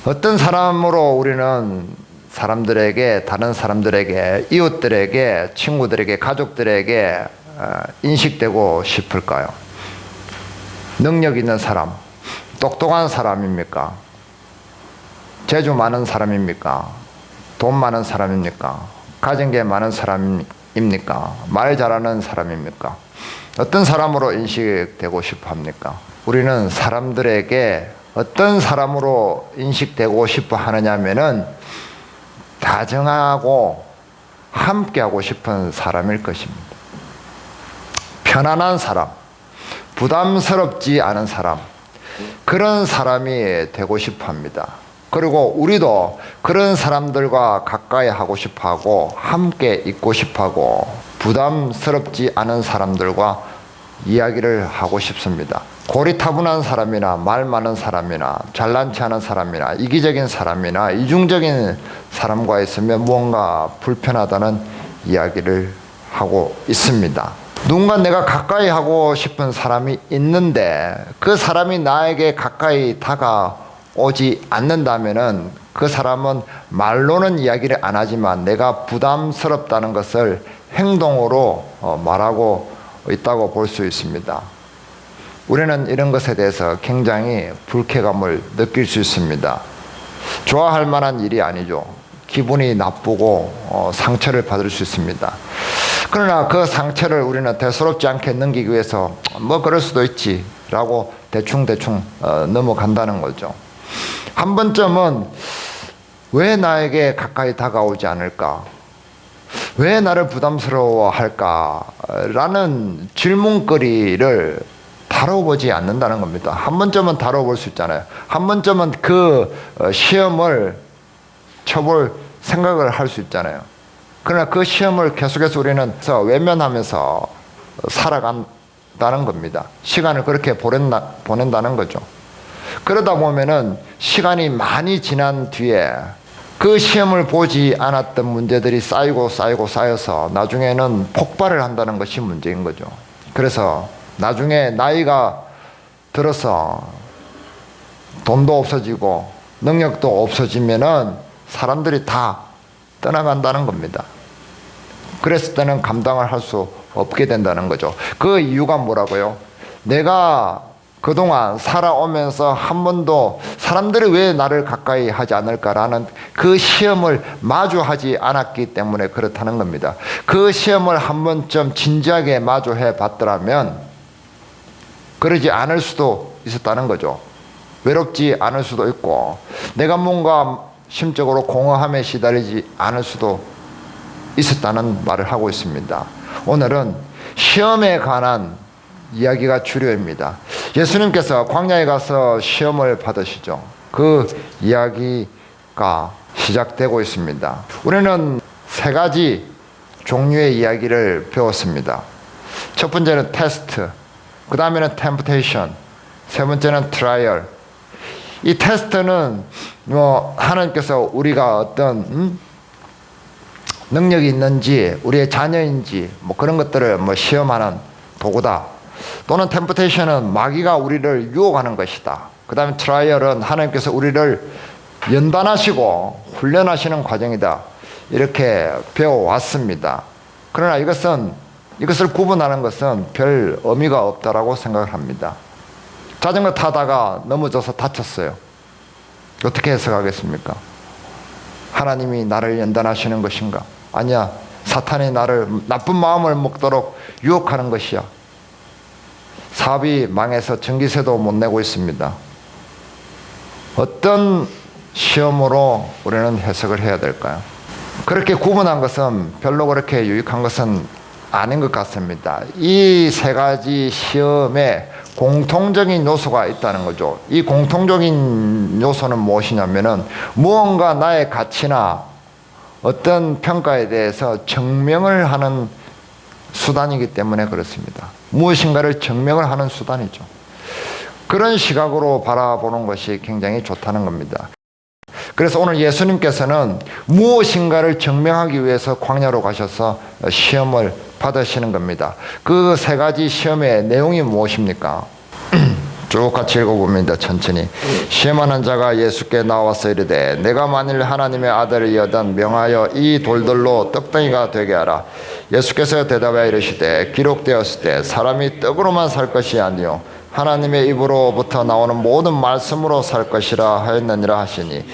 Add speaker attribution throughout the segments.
Speaker 1: 어떤 사람으로 우리는 사람들에게, 다른 사람들에게, 이웃들에게, 친구들에게, 가족들에게 인식되고 싶을까요? 능력 있는 사람, 똑똑한 사람입니까? 재주 많은 사람입니까? 돈 많은 사람입니까? 가진 게 많은 사람입니까? 말 잘하는 사람입니까? 어떤 사람으로 인식되고 싶어 합니까? 우리는 사람들에게 어떤 사람으로 인식되고 싶어 하느냐면은 다정하고 함께하고 싶은 사람일 것입니다. 편안한 사람, 부담스럽지 않은 사람, 그런 사람이 되고 싶어 합니다. 그리고 우리도 그런 사람들과 가까이 하고 싶어 하고 함께 있고 싶어 하고 부담스럽지 않은 사람들과 이야기를 하고 싶습니다. 고리타분한 사람이나 말 많은 사람이나 잘난 체 하는 사람이나 이기적인 사람이나 이중적인 사람과 있으면 무언가 불편하다는 이야기를 하고 있습니다. 누군가 내가 가까이 하고 싶은 사람이 있는데 그 사람이 나에게 가까이 다가오지 않는다면은 그 사람은 말로는 이야기를 안 하지만 내가 부담스럽다는 것을 행동으로 말하고 있다고 볼 수 있습니다. 우리는 이런 것에 대해서 굉장히 불쾌감을 느낄 수 있습니다. 좋아할 만한 일이 아니죠. 기분이 나쁘고 상처를 받을 수 있습니다. 그러나 그 상처를 우리는 대수롭지 않게 넘기기 위해서 뭐 그럴 수도 있지 라고 대충 넘어간다는 거죠. 한 번쯤은 왜 나에게 가까이 다가오지 않을까? 왜 나를 부담스러워할까? 라는 질문거리를 다뤄보지 않는다는 겁니다. 한 번쯤은 다뤄볼 수 있잖아요. 한 번쯤은 그 시험을 쳐볼 생각을 할 수 있잖아요. 그러나 그 시험을 계속해서 우리는 외면하면서 살아간다는 겁니다. 시간을 그렇게 보낸다는 거죠. 그러다 보면은 시간이 많이 지난 뒤에 그 시험을 보지 않았던 문제들이 쌓여서 나중에는 폭발을 한다는 것이 문제인 거죠. 그래서 나중에 나이가 들어서 돈도 없어지고 능력도 없어지면은 사람들이 다 떠나간다는 겁니다. 그랬을 때는 감당을 할 수 없게 된다는 거죠. 그 이유가 뭐라고요? 내가 그동안 살아오면서 한 번도 사람들이 왜 나를 가까이 하지 않을까라는 그 시험을 마주하지 않았기 때문에 그렇다는 겁니다. 그 시험을 한 번쯤 진지하게 마주해 봤더라면 그러지 않을 수도 있었다는 거죠. 외롭지 않을 수도 있고 내가 뭔가 심적으로 공허함에 시달리지 않을 수도 있었다는 말을 하고 있습니다. 오늘은 시험에 관한 이야기가 주류입니다. 예수님께서 광야에 가서 시험을 받으시죠. 그 이야기가 시작되고 있습니다. 우리는 세 가지 종류의 이야기를 배웠습니다. 첫 번째는 테스트, 그 다음에는 템프테이션, 세 번째는 트라이얼. 이 테스트는 하나님께서 우리가 어떤 능력이 있는지 우리의 자녀인지 그런 것들을 시험하는 도구다. 또는 템프테이션은 마귀가 우리를 유혹하는 것이다. 그 다음에 트라이얼은 하나님께서 우리를 연단하시고 훈련하시는 과정이다. 이렇게 배워왔습니다. 그러나 이것을 구분하는 것은 별 의미가 없다라고 생각을 합니다. 자전거 타다가 넘어져서 다쳤어요. 어떻게 해석하겠습니까? 하나님이 나를 연단하시는 것인가? 아니야. 사탄이 나를 나쁜 마음을 먹도록 유혹하는 것이야. 사업이 망해서 전기세도 못 내고 있습니다. 어떤 시험으로 우리는 해석을 해야 될까요? 그렇게 구분한 것은 별로 그렇게 유익한 것은 아닌 것 같습니다. 이 세 가지 시험에 공통적인 요소가 있다는 거죠. 이 공통적인 요소는 무엇이냐면은 무언가 나의 가치나 어떤 평가에 대해서 증명을 하는 수단이기 때문에 그렇습니다. 무엇인가를 증명을 하는 수단이죠. 그런 시각으로 바라보는 것이 굉장히 좋다는 겁니다. 그래서 오늘 예수님께서는 무엇인가를 증명하기 위해서 광야로 가셔서 시험을 받으시는 겁니다. 그 세 가지 시험의 내용이 무엇입니까? 쭉 같이 읽어봅니다. 천천히. 시험하는 자가 예수께 나와서 이르되 내가 만일 하나님의 아들이여든 명하여 이 돌들로 떡덩이가 되게 하라. 예수께서 대답하여 이르시되 기록되었을 때 사람이 떡으로만 살 것이 아니요 하나님의 입으로부터 나오는 모든 말씀으로 살 것이라 하였느니라 하시니,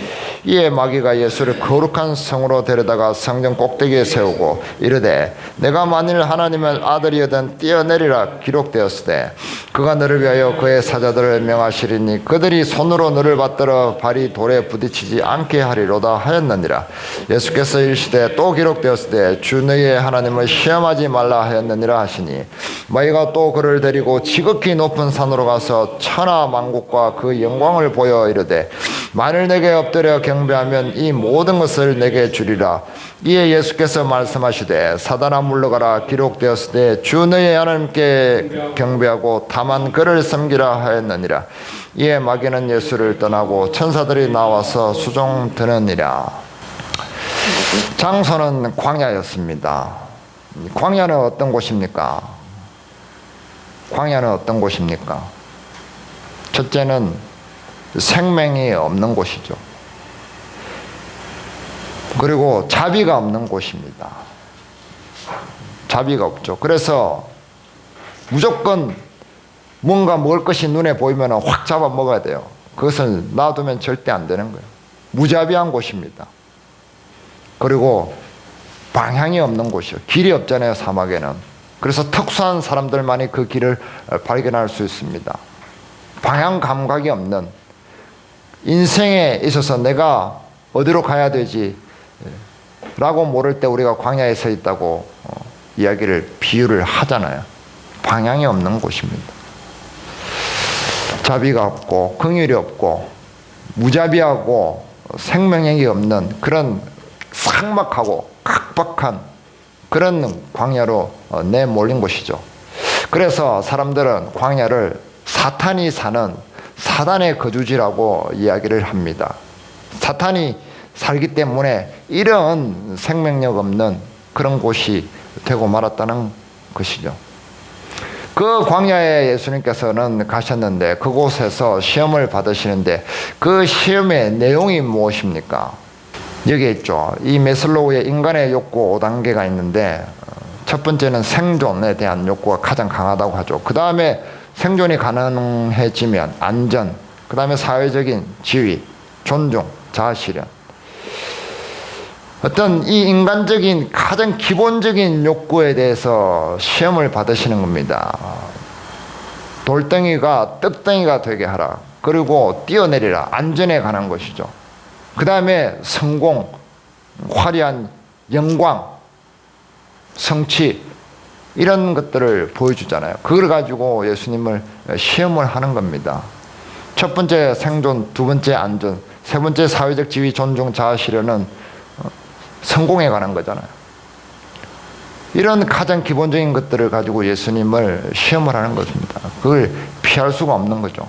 Speaker 1: 이에 마귀가 예수를 거룩한 성으로 데려다가 성전 꼭대기에 세우고 이르되 내가 만일 하나님의 아들이여든 뛰어내리라. 기록되었을 때 그가 너를 위하여 그의 사자들을 명하시리니 그들이 손으로 너를 받들어 발이 돌에 부딪히지 않게 하리로다 하였느니라. 예수께서 이르시되 또 기록되었을 때 주 너희의 하나님을 시험하지 말라 하였느니라 하시니, 마귀가 또 그를 데리고 지극히 높은 산으로 가서 천하 만국과 그 영광을 보여 이르되 만일 내게 엎드려 경배하면 이 모든 것을 내게 주리라. 이에 예수께서 말씀하시되 사단아 물러가라. 기록되었을 때 주 너희의 하나님께 경배하고 다만 그를 섬기라 하였느니라. 이에 마귀는 예수를 떠나고 천사들이 나와서 수종드느니라. 장소는 광야였습니다. 광야는 어떤 곳입니까? 광야는 어떤 곳입니까? 첫째는 생명이 없는 곳이죠. 그리고 자비가 없는 곳입니다. 자비가 없죠. 그래서 무조건 뭔가 먹을 것이 눈에 보이면 확 잡아 먹어야 돼요. 그것을 놔두면 절대 안 되는 거예요. 무자비한 곳입니다. 그리고 방향이 없는 곳이요. 길이 없잖아요, 사막에는. 그래서 특수한 사람들만이 그 길을 발견할 수 있습니다. 방향 감각이 없는, 인생에 있어서 내가 어디로 가야 되지 라고 모를 때 우리가 광야에 서 있다고 이야기를, 비유를 하잖아요. 방향이 없는 곳입니다. 자비가 없고 긍휼이 없고 무자비하고 생명력이 없는 그런 삭막하고 각박한 그런 광야로 내몰린 곳이죠. 그래서 사람들은 광야를 사탄이 사는 사단의 거주지라고 이야기를 합니다. 사탄이 살기 때문에 이런 생명력 없는 그런 곳이 되고 말았다는 것이죠. 그 광야에 예수님께서는 가셨는데 그곳에서 시험을 받으시는데 그 시험의 내용이 무엇입니까? 여기 있죠. 이 메슬로우의 인간의 욕구 5단계가 있는데 첫 번째는 생존에 대한 욕구가 가장 강하다고 하죠. 그 다음에 생존이 가능해지면 안전, 그 다음에 사회적인 지위, 존중, 자아실현. 어떤 이 인간적인 가장 기본적인 욕구에 대해서 시험을 받으시는 겁니다. 돌덩이가 떡덩이가 되게 하라. 그리고 뛰어내리라. 안전에 관한 것이죠. 그 다음에 성공, 화려한 영광, 성취, 이런 것들을 보여주잖아요. 그걸 가지고 예수님을 시험을 하는 겁니다. 첫 번째 생존, 두 번째 안전, 세 번째 사회적 지위, 존중, 자아실현은 성공에 관한 거잖아요. 이런 가장 기본적인 것들을 가지고 예수님을 시험을 하는 것입니다. 그걸 피할 수가 없는 거죠.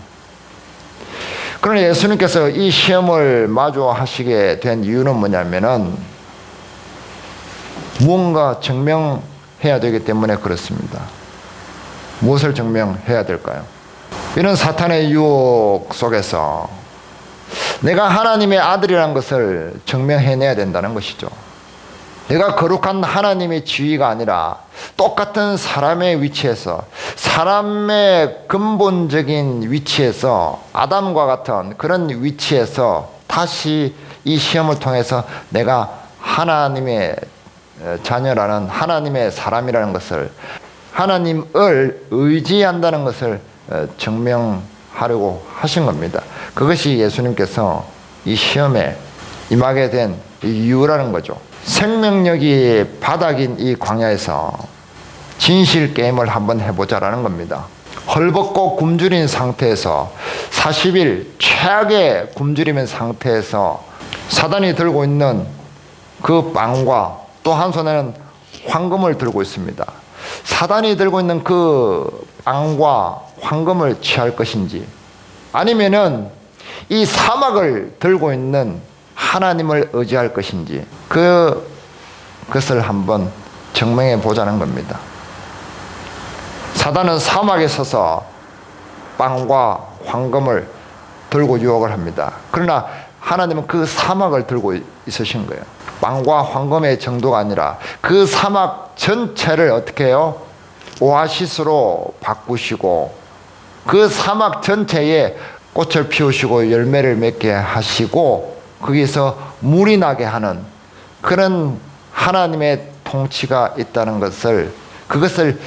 Speaker 1: 그러나 예수님께서 이 시험을 마주하시게 된 이유는 뭐냐면은 무언가 증명해야 되기 때문에 그렇습니다. 무엇을 증명해야 될까요? 이런 사탄의 유혹 속에서 내가 하나님의 아들이라는 것을 증명해내야 된다는 것이죠. 내가 거룩한 하나님의 지위가 아니라 똑같은 사람의 위치에서, 사람의 근본적인 위치에서, 아담과 같은 그런 위치에서 다시 이 시험을 통해서 내가 하나님의 자녀라는, 하나님의 사람이라는 것을, 하나님을 의지한다는 것을 증명하려고 하신 겁니다. 그것이 예수님께서 이 시험에 임하게 된 이유라는 거죠. 생명력이 바닥인 이 광야에서 진실 게임을 한번 해보자라는 겁니다. 헐벗고 굶주린 상태에서 40일 최악의 굶주림의 상태에서 사단이 들고 있는 그 빵과 또 한 손에는 황금을 들고 있습니다. 사단이 들고 있는 그 빵과 황금을 취할 것인지, 아니면은 이 사막을 들고 있는 하나님을 의지할 것인지, 그것을 한번 증명해 보자는 겁니다. 사단은 사막에 서서 빵과 황금을 들고 유혹을 합니다. 그러나 하나님은 그 사막을 들고 있으신 거예요. 빵과 황금의 정도가 아니라 그 사막 전체를 어떻게 해요? 오아시스로 바꾸시고 그 사막 전체에 꽃을 피우시고 열매를 맺게 하시고 거기서 물이 나게 하는 그런 하나님의 통치가 있다는 것을, 그것을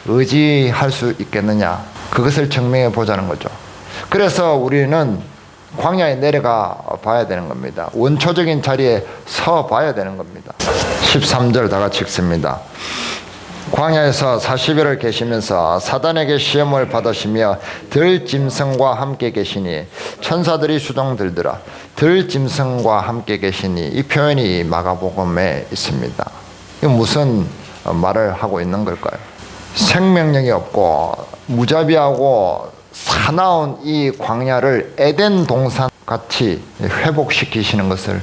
Speaker 1: 의지할 수 있겠느냐, 그것을 증명해 보자는 거죠. 그래서 우리는 광야에 내려가 봐야 되는 겁니다. 원초적인 자리에 서 봐야 되는 겁니다. 13절 다 같이 읽습니다. 광야에서 40일을 계시면서 사단에게 시험을 받으시며 들짐승과 함께 계시니, 천사들이 수종 들더라. 들짐승과 함께 계시니, 이 표현이 마가복음에 있습니다. 이 무슨 말을 하고 있는 걸까요? 생명력이 없고 무자비하고 사나운 이 광야를 에덴 동산 같이 회복시키시는 것을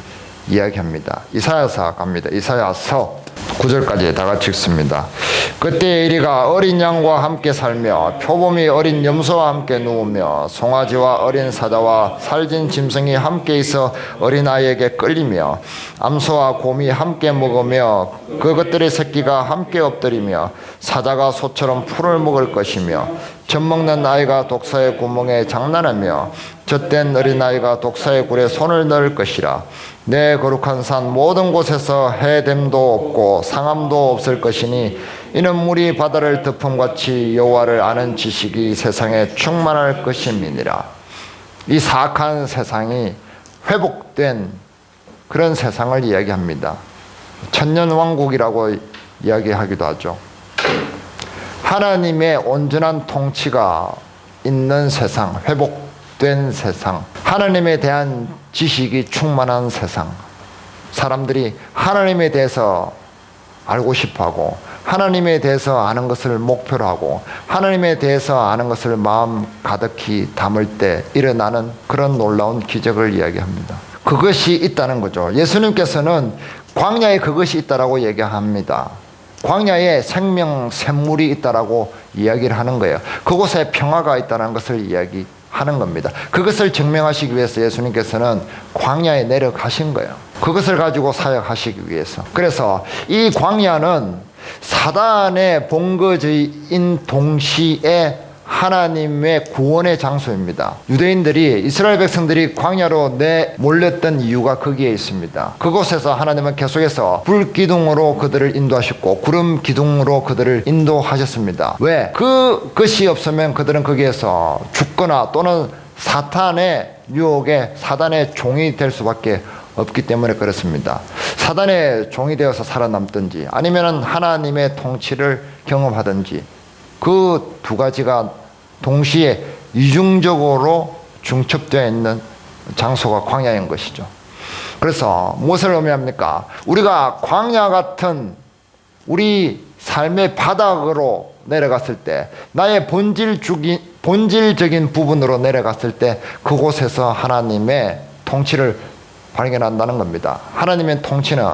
Speaker 1: 이야기합니다. 이사야서 갑니다. 이사야서 9절까지 다 같이 읽습니다. 그때 에리가 어린 양과 함께 살며 표범이 어린 염소와 함께 누우며 송아지와 어린 사자와 살진 짐승이 함께 있어 어린아이에게 끌리며 암소와 곰이 함께 먹으며 그것들의 새끼가 함께 엎드리며 사자가 소처럼 풀을 먹을 것이며 젖먹는 아이가 독사의 구멍에 장난하며 젖된 어린아이가 독사의 굴에 손을 넣을 것이라. 내 거룩한 산 모든 곳에서 해됨도 없고 상함도 없을 것이니 이는 물이 바다를 덮음같이 여호와를 아는 지식이 세상에 충만할 것임이니라. 이 사악한 세상이 회복된 그런 세상을 이야기합니다. 천년왕국이라고 이야기하기도 하죠. 하나님의 온전한 통치가 있는 세상, 회복된 세상, 하나님에 대한 지식이 충만한 세상, 사람들이 하나님에 대해서 알고 싶어하고 하나님에 대해서 아는 것을 목표로 하고 하나님에 대해서 아는 것을 마음 가득히 담을 때 일어나는 그런 놀라운 기적을 이야기합니다. 그것이 있다는 거죠. 예수님께서는 광야에 그것이 있다라고 얘기합니다. 광야에 생명 샘물이 있다라고 이야기를 하는 거예요. 그곳에 평화가 있다는 것을 이야기하는 겁니다. 그것을 증명하시기 위해서 예수님께서는 광야에 내려가신 거예요. 그것을 가지고 사역하시기 위해서. 그래서 이 광야는 사단의 본거지인 동시에 하나님의 구원의 장소입니다. 유대인들이, 이스라엘 백성들이 광야로 몰렸던 이유가 거기에 있습니다. 그곳에서 하나님은 계속해서 불기둥으로 그들을 인도하셨고 구름 기둥으로 그들을 인도하셨습니다. 왜? 그것이 없으면 그들은 거기에서 죽거나 또는 사탄의 유혹에 사단의 종이 될 수밖에 없기 때문에 그렇습니다. 사단의 종이 되어서 살아남든지 아니면 하나님의 통치를 경험하든지 그 두 가지가 동시에 이중적으로 중첩되어 있는 장소가 광야인 것이죠. 그래서 무엇을 의미합니까? 우리가 광야 같은 우리 삶의 바닥으로 내려갔을 때, 나의 본질적인 부분으로 내려갔을 때 그곳에서 하나님의 통치를 발견한다는 겁니다. 하나님의 통치는,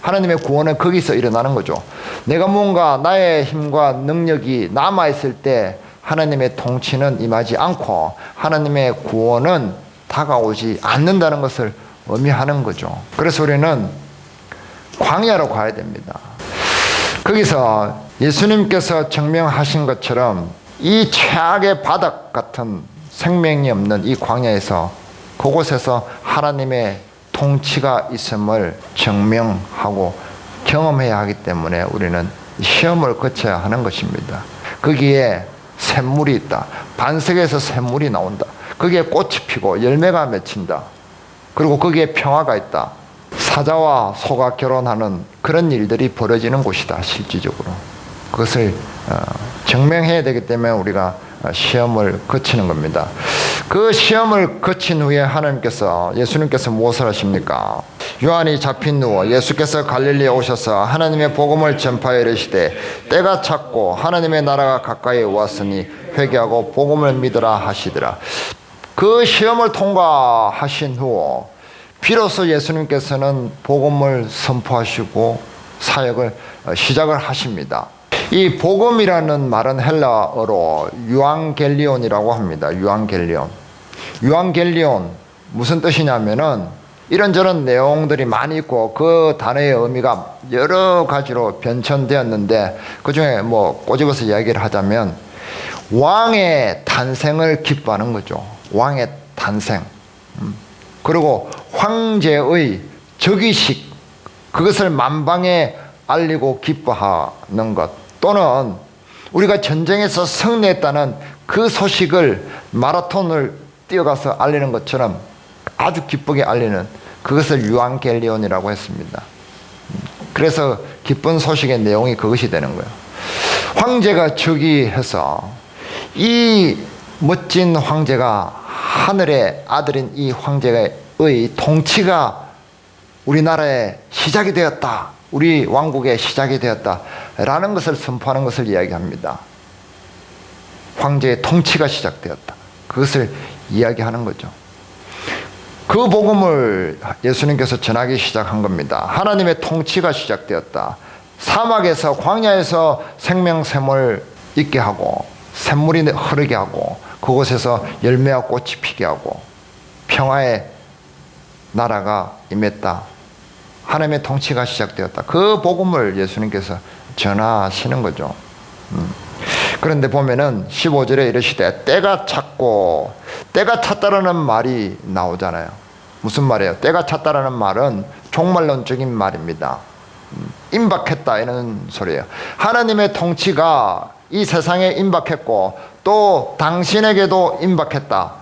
Speaker 1: 하나님의 구원은 거기서 일어나는 거죠. 내가 뭔가 나의 힘과 능력이 남아있을 때 하나님의 통치는 임하지 않고 하나님의 구원은 다가오지 않는다는 것을 의미하는 거죠. 그래서 우리는 광야로 가야 됩니다. 거기서 예수님께서 증명하신 것처럼 이 최악의 바닥 같은 생명이 없는 이 광야에서, 그곳에서 하나님의 통치가 있음을 증명하고 경험해야 하기 때문에 우리는 시험을 거쳐야 하는 것입니다. 거기에 샘물이 있다. 반석에서 샘물이 나온다. 거기에 꽃이 피고 열매가 맺힌다. 그리고 거기에 평화가 있다. 사자와 소가 결혼하는 그런 일들이 벌어지는 곳이다. 실질적으로 그것을 증명해야 되기 때문에 우리가 시험을 거치는 겁니다. 그 시험을 거친 후에 예수님께서 무엇을 하십니까? 요한이 잡힌 후 예수께서 갈릴리에 오셔서 하나님의 복음을 전파하여 이르시되 때가 찼고 하나님의 나라가 가까이 왔으니 회개하고 복음을 믿으라 하시더라. 그 시험을 통과하신 후 비로소 예수님께서는 복음을 선포하시고 사역을 시작을 하십니다. 이 복음이라는 말은 헬라어로 유앙겔리온이라고 합니다. 유앙겔리온. 유앙겔리온 무슨 뜻이냐면은 이런저런 내용들이 많이 있고 그 단어의 의미가 여러 가지로 변천되었는데 그중에 뭐 꼬집어서 이야기를 하자면 왕의 탄생을 기뻐하는 거죠. 왕의 탄생. 그리고 황제의 즉위식, 그것을 만방에 알리고 기뻐하는 것, 또는 우리가 전쟁에서 승리했다는 그 소식을 마라톤을 뛰어가서 알리는 것처럼 아주 기쁘게 알리는, 그것을 유앙겔리온이라고 했습니다. 그래서 기쁜 소식의 내용이 그것이 되는 거예요. 황제가 즉위해서 이 멋진 황제가, 하늘의 아들인 이 황제의 통치가 우리나라에 시작이 되었다, 우리 왕국의 시작이 되었다라는 것을 선포하는 것을 이야기합니다. 황제의 통치가 시작되었다, 그것을 이야기하는 거죠. 그 복음을 예수님께서 전하기 시작한 겁니다. 하나님의 통치가 시작되었다. 사막에서, 광야에서 생명샘을 있게 하고 샘물이 흐르게 하고 그곳에서 열매와 꽃이 피게 하고 평화의 나라가 임했다. 하나님의 통치가 시작되었다. 그 복음을 예수님께서 전하시는 거죠. 그런데 보면은 15절에 이르시되 때가 찼고, 때가 찼다라는 말이 나오잖아요. 무슨 말이에요? 때가 찼다라는 말은 종말론적인 말입니다. 임박했다 이런 소리예요. 하나님의 통치가 이 세상에 임박했고 또 당신에게도 임박했다.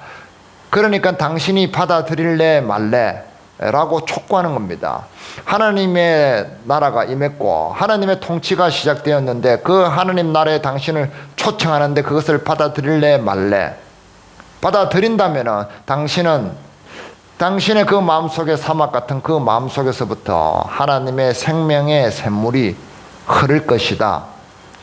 Speaker 1: 그러니까 당신이 받아들일래 말래 라고 촉구하는 겁니다. 하나님의 나라가 임했고 하나님의 통치가 시작되었는데 그 하나님 나라에 당신을 초청하는데 그것을 받아들일래 말래. 받아들인다면 당신은 당신의 그 마음속에 사막 같은 그 마음속에서부터 하나님의 생명의 샘물이 흐를 것이다.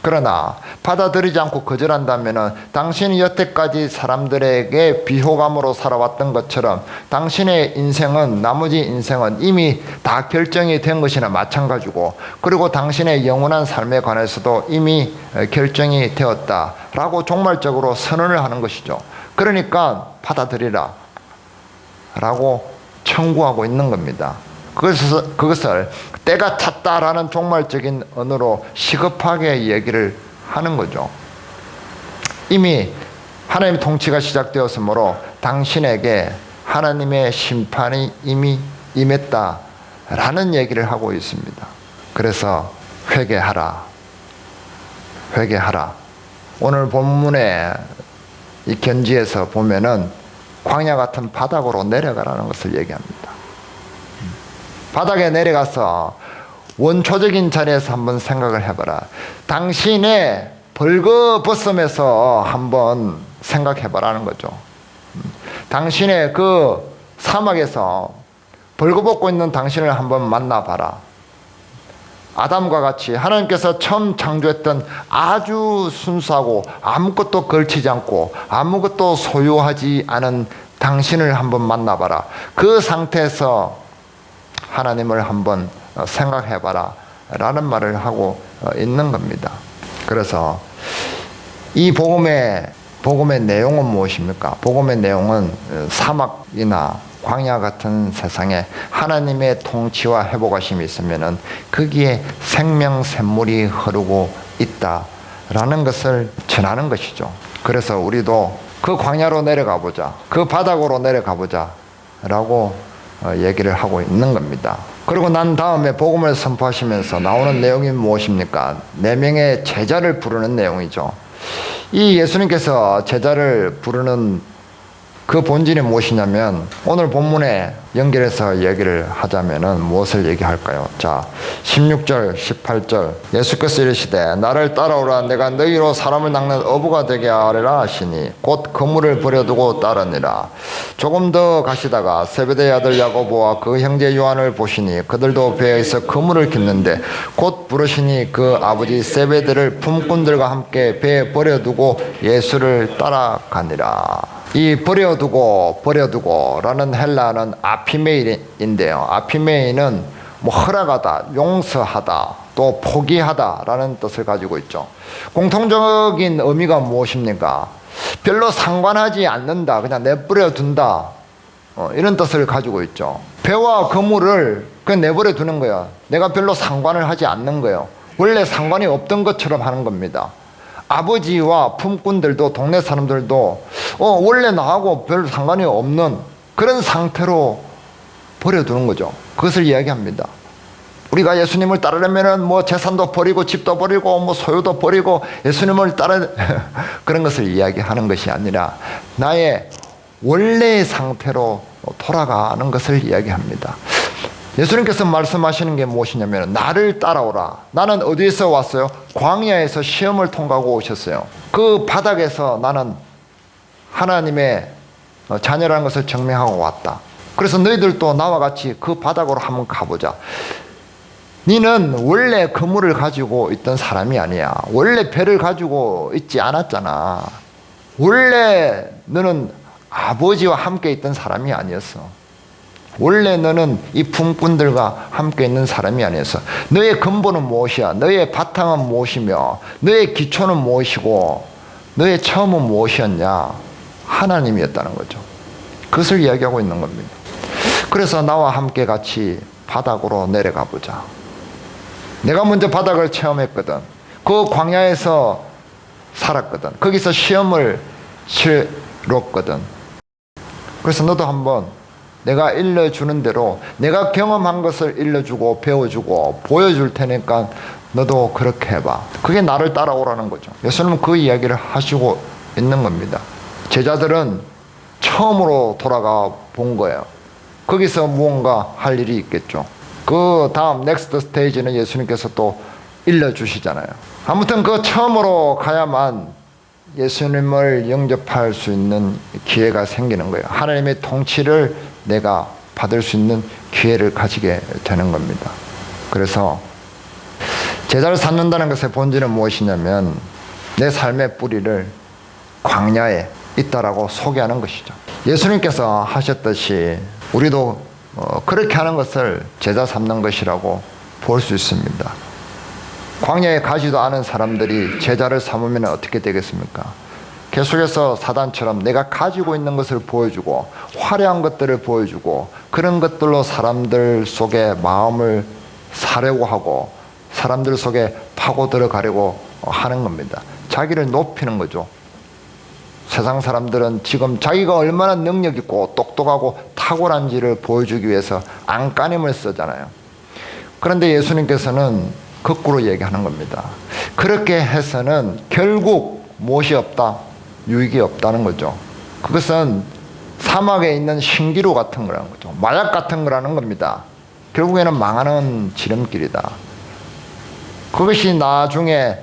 Speaker 1: 그러나 받아들이지 않고 거절한다면 당신이 여태까지 사람들에게 비호감으로 살아왔던 것처럼 당신의 인생은, 나머지 인생은 이미 다 결정이 된 것이나 마찬가지고, 그리고 당신의 영원한 삶에 관해서도 이미 결정이 되었다라고 종말적으로 선언을 하는 것이죠. 그러니까 받아들이라 라고 청구하고 있는 겁니다. 그것을 때가 찼다라는 종말적인 언어로 시급하게 얘기를 하는 거죠. 이미 하나님의 통치가 시작되었으므로 당신에게 하나님의 심판이 이미 임했다라는 얘기를 하고 있습니다. 그래서 회개하라. 회개하라. 오늘 본문의 이 견지에서 보면은 광야 같은 바닥으로 내려가라는 것을 얘기합니다. 바닥에 내려가서 원초적인 자리에서 한번 생각을 해봐라. 당신의 벌거벗음에서 한번 생각해봐라는 거죠. 당신의 그 사막에서 벌거벗고 있는 당신을 한번 만나봐라. 아담과 같이 하나님께서 처음 창조했던 아주 순수하고 아무것도 걸치지 않고 아무것도 소유하지 않은 당신을 한번 만나봐라. 그 상태에서 하나님을 한번 생각해봐라 라는 말을 하고 있는 겁니다. 그래서 이 복음의 내용은 무엇입니까? 복음의 내용은 사막이나 광야 같은 세상에 하나님의 통치와 회복하심이 있으면은 거기에 생명 샘물이 흐르고 있다라는 것을 전하는 것이죠. 그래서 우리도 그 광야로 내려가 보자, 그 바닥으로 내려가 보자 라고 얘기를 하고 있는 겁니다. 그리고 난 다음에 복음을 선포하시면서 나오는 내용이 무엇입니까? 4명의 제자를 부르는 내용이죠. 이 예수님께서 제자를 부르는 그 본질이 무엇이냐면 오늘 본문에 연결해서 얘기를 하자면은 무엇을 얘기할까요? 자, 16절, 18절. 예수께서 이르시되 나를 따라오라. 내가 너희로 사람을 낚는 어부가 되게 하리라 하시니 곧 그물을 버려두고 따르니라. 조금 더 가시다가 세베대의 아들 야고보와 그 형제 요한을 보시니 그들도 배에서 그물을 깃는데 곧 부르시니 그 아버지 세베대를 품꾼들과 함께 배에 버려두고 예수를 따라가니라. 이 버려두고 라는 헬라어는 아피메인인데요. 아피메인은 뭐 허락하다, 용서하다, 또 포기하다라는 뜻을 가지고 있죠. 공통적인 의미가 무엇입니까? 별로 상관하지 않는다, 그냥 내버려 둔다, 이런 뜻을 가지고 있죠. 배와 그물을 그냥 내버려 두는 거야. 내가 별로 상관을 하지 않는 거예요. 원래 상관이 없던 것처럼 하는 겁니다. 아버지와 품꾼들도, 동네 사람들도 원래 나하고 별 상관이 없는 그런 상태로 버려두는 거죠. 그것을 이야기합니다. 우리가 예수님을 따르려면은 뭐 재산도 버리고 집도 버리고 뭐 소유도 버리고 예수님을 따르 그런 것을 이야기하는 것이 아니라 나의 원래의 상태로 돌아가는 것을 이야기합니다. 예수님께서 말씀하시는 게 무엇이냐면 나를 따라오라. 나는 어디에서 왔어요? 광야에서 시험을 통과하고 오셨어요. 그 바닥에서 나는 하나님의 자녀라는 것을 증명하고 왔다. 그래서 너희들도 나와 같이 그 바닥으로 한번 가보자. 너는 원래 그물을 가지고 있던 사람이 아니야. 원래 배를 가지고 있지 않았잖아. 원래 너는 아버지와 함께 있던 사람이 아니었어. 원래 너는 이 품꾼들과 함께 있는 사람이 아니었어. 너의 근본은 무엇이야? 너의 바탕은 무엇이며 너의 기초는 무엇이고 너의 처음은 무엇이었냐? 하나님이었다는 거죠. 그것을 이야기하고 있는 겁니다. 그래서 나와 함께 같이 바닥으로 내려가 보자. 내가 먼저 바닥을 체험했거든. 그 광야에서 살았거든. 거기서 시험을 치렀거든. 그래서 너도 한번 내가 일러주는 대로 내가 경험한 것을 일러주고 배워주고 보여줄 테니까 너도 그렇게 해봐. 그게 나를 따라오라는 거죠. 예수님은 그 이야기를 하시고 있는 겁니다. 제자들은 처음으로 돌아가 본 거예요. 거기서 무언가 할 일이 있겠죠. 그 다음 넥스트 스테이지는 예수님께서 또 일러주시잖아요. 아무튼 그 처음으로 가야만 예수님을 영접할 수 있는 기회가 생기는 거예요. 하나님의 통치를 내가 받을 수 있는 기회를 가지게 되는 겁니다. 그래서 제자를 삼는다는 것의 본질은 무엇이냐면 내 삶의 뿌리를 광야에 있다라고 소개하는 것이죠. 예수님께서 하셨듯이 우리도 그렇게 하는 것을 제자 삼는 것이라고 볼 수 있습니다. 광야에 가지도 않은 사람들이 제자를 삼으면 어떻게 되겠습니까? 계속해서 사단처럼 내가 가지고 있는 것을 보여주고 화려한 것들을 보여주고 그런 것들로 사람들 속에 마음을 사려고 하고 사람들 속에 파고 들어가려고 하는 겁니다. 자기를 높이는 거죠. 세상 사람들은 지금 자기가 얼마나 능력 있고 똑똑하고 탁월한지를 보여주기 위해서 안간힘을 쓰잖아요. 그런데 예수님께서는 거꾸로 얘기하는 겁니다. 그렇게 해서는 결국 무엇이 없다? 유익이 없다는 거죠. 그것은 사막에 있는 신기루 같은 거라는 거죠. 마약 같은 거라는 겁니다. 결국에는 망하는 지름길이다. 그것이 나중에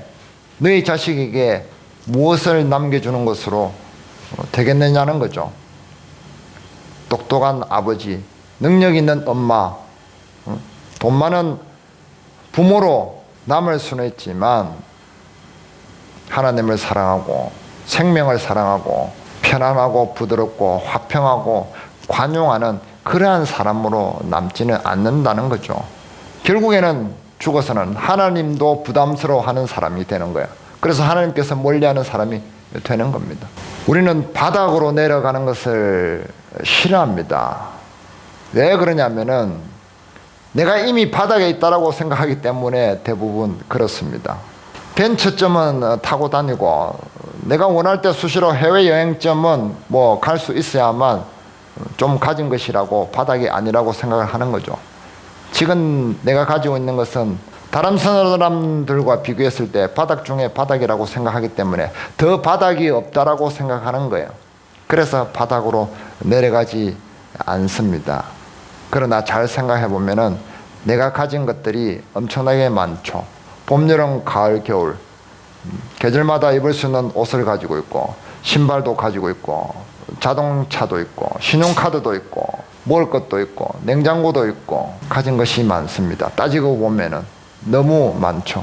Speaker 1: 너희 자식에게 무엇을 남겨주는 것으로 되겠느냐는 거죠. 똑똑한 아버지, 능력 있는 엄마, 돈 많은 부모로 남을 수는 있지만 하나님을 사랑하고 생명을 사랑하고 편안하고 부드럽고 화평하고 관용하는 그러한 사람으로 남지는 않는다는 거죠. 결국에는 죽어서는 하나님도 부담스러워하는 사람이 되는 거예요. 그래서 하나님께서 멀리하는 사람이 되는 겁니다. 우리는 바닥으로 내려가는 것을 싫어합니다. 왜 그러냐면은 내가 이미 바닥에 있다라고 생각하기 때문에 대부분 그렇습니다. 벤처점은 타고 다니고 내가 원할 때 수시로 해외여행점은 뭐 갈 수 있어야만 좀 가진 것이라고 바닥이 아니라고 생각을 하는 거죠. 지금 내가 가지고 있는 것은 다른 사람들과 비교했을 때 바닥 중에 바닥이라고 생각하기 때문에 더 바닥이 없다라고 생각하는 거예요. 그래서 바닥으로 내려가지 않습니다. 그러나 잘 생각해 보면은 내가 가진 것들이 엄청나게 많죠. 봄, 여름, 가을, 겨울 계절마다 입을 수 있는 옷을 가지고 있고 신발도 가지고 있고 자동차도 있고 신용카드도 있고 먹을 것도 있고 냉장고도 있고 가진 것이 많습니다. 따지고 보면은 너무 많죠.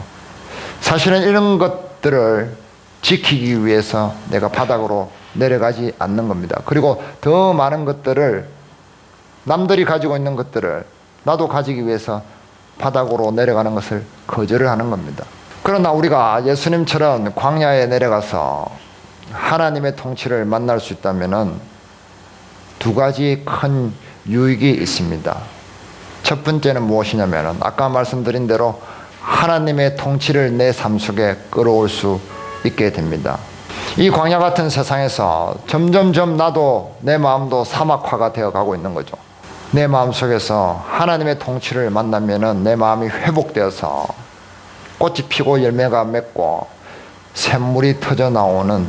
Speaker 1: 사실은 이런 것들을 지키기 위해서 내가 바닥으로 내려가지 않는 겁니다. 그리고 더 많은 것들을 남들이 가지고 있는 것들을 나도 가지기 위해서 바닥으로 내려가는 것을 거절을 하는 겁니다. 그러나 우리가 예수님처럼 광야에 내려가서 하나님의 통치를 만날 수 있다면 두 가지 큰 유익이 있습니다. 첫 번째는 무엇이냐면 아까 말씀드린 대로 하나님의 통치를 내 삶 속에 끌어올 수 있게 됩니다. 이 광야 같은 세상에서 점점점 나도 내 마음도 사막화가 되어 가고 있는 거죠. 내 마음 속에서 하나님의 통치를 만나면은 내 마음이 회복되어서 꽃이 피고 열매가 맺고 샘물이 터져 나오는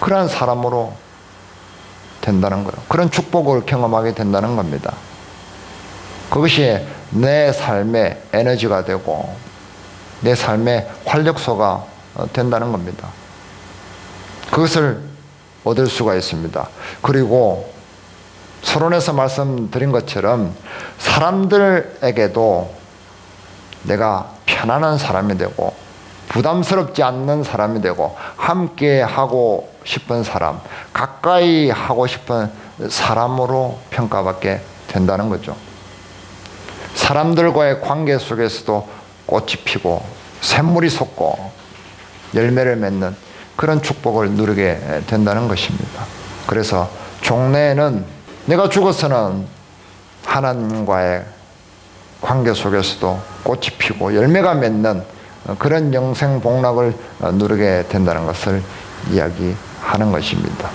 Speaker 1: 그런 사람으로 된다는 거예요. 그런 축복을 경험하게 된다는 겁니다. 그것이 내 삶의 에너지가 되고 내 삶의 활력소가 된다는 겁니다. 그것을 얻을 수가 있습니다. 그리고 서론에서 말씀드린 것처럼 사람들에게도 내가 편안한 사람이 되고 부담스럽지 않는 사람이 되고 함께 하고 싶은 사람, 가까이 하고 싶은 사람으로 평가받게 된다는 거죠. 사람들과의 관계 속에서도 꽃이 피고 샘물이 솟고 열매를 맺는 그런 축복을 누리게 된다는 것입니다. 그래서 종래에는 내가 죽어서는 하나님과의 관계 속에서도 꽃이 피고 열매가 맺는 그런 영생 복락을 누리게 된다는 것을 이야기하는 것입니다.